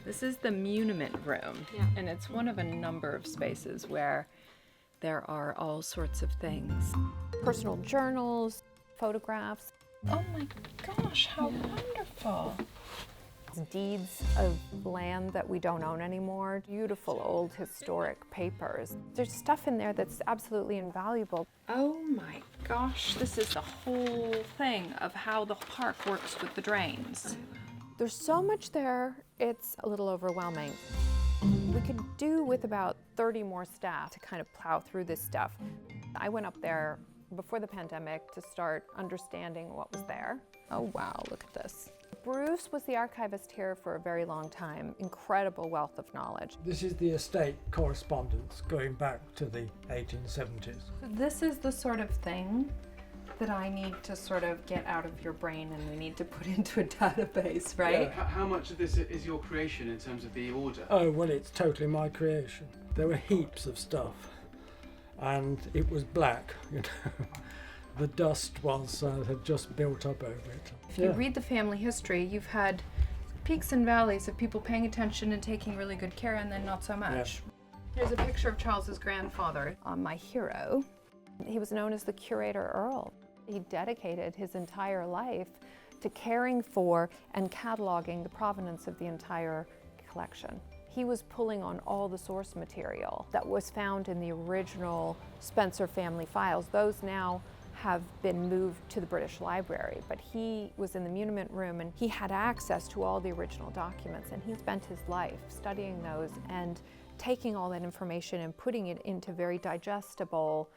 This is the Muniment room, and it's one of a number of spaces where there are all sorts of things. Personal journals, photographs. Oh my gosh, how wonderful. Deeds of land that we don't own anymore, beautiful old historic papers. There's stuff in there that's absolutely invaluable. Oh my gosh, this is the whole thing of how the park works with the drains. There's so much there, it's a little overwhelming. We could do with about 30 more staff to kind of plow through this stuff. I went up there before the pandemic to start understanding what was there. Oh wow, look at this. Bruce was the archivist here for a very long time. Incredible wealth of knowledge. This is the estate correspondence going back to the 1870s. This is the sort of thing that I need to sort of get out of your brain and we need to put into a database, right? Yeah. How much of this is your creation in terms of the order? Oh, well, it's totally my creation. There were heaps of stuff, and it was black, you know. The dust had just built up over it. If you read the family history, you've had peaks and valleys of people paying attention and taking really good care, and then not so much. Yeah. Here's a picture of Charles's grandfather. My hero, he was known as the curator Earl. He dedicated his entire life to caring for and cataloging the provenance of the entire collection. He was pulling on all the source material that was found in the original Spencer family files. Those now have been moved to the British Library, but he was in the Muniment room and he had access to all the original documents, and he spent his life studying those and taking all that information and putting it into very digestible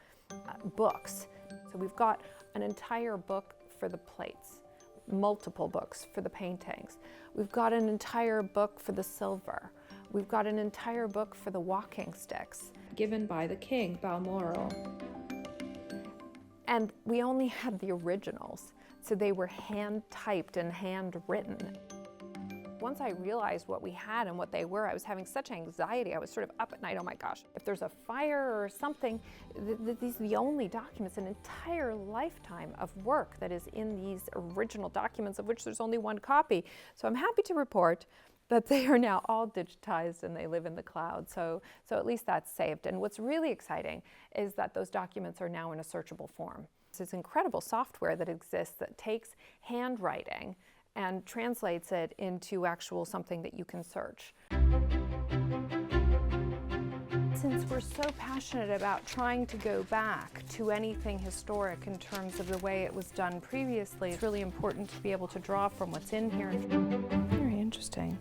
books. So we've got an entire book for the plates, multiple books for the paintings. We've got an entire book for the silver. We've got an entire book for the walking sticks. Given by the king, Balmoral. And we only had the originals, so they were hand-typed and handwritten. Once I realized what we had and what they were, I was having such anxiety. I was sort of up at night, oh my gosh, if there's a fire or something, these are the only documents, an entire lifetime of work that is in these original documents, of which there's only one copy. So I'm happy to report that they are now all digitized and they live in the cloud. So at least that's saved. And what's really exciting is that those documents are now in a searchable form. There's incredible software that exists that takes handwriting and translates it into actual something that you can search. Since we're so passionate about trying to go back to anything historic in terms of the way it was done previously, it's really important to be able to draw from what's in here. Very interesting.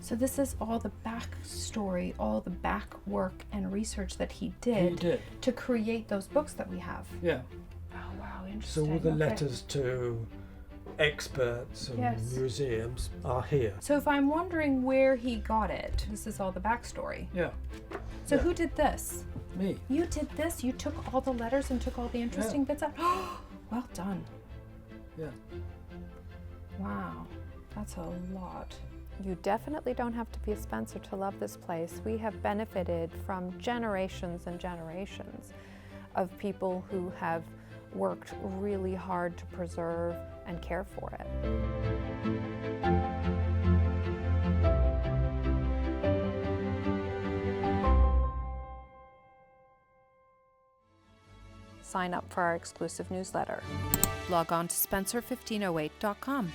So this is all the backstory, all the back work and research that he did to create those books that we have. Yeah. Oh wow, interesting. So all the letters to experts and museums are here. So if I'm wondering where he got it, this is all the backstory. Yeah. So who did this? Me. You did this? You took all the letters and took all the interesting bits out? Well done. Yeah. Wow, that's a lot. You definitely don't have to be a Spencer to love this place. We have benefited from generations and generations of people who have worked really hard to preserve and care for it. Sign up for our exclusive newsletter. Log on to Spencer1508.com.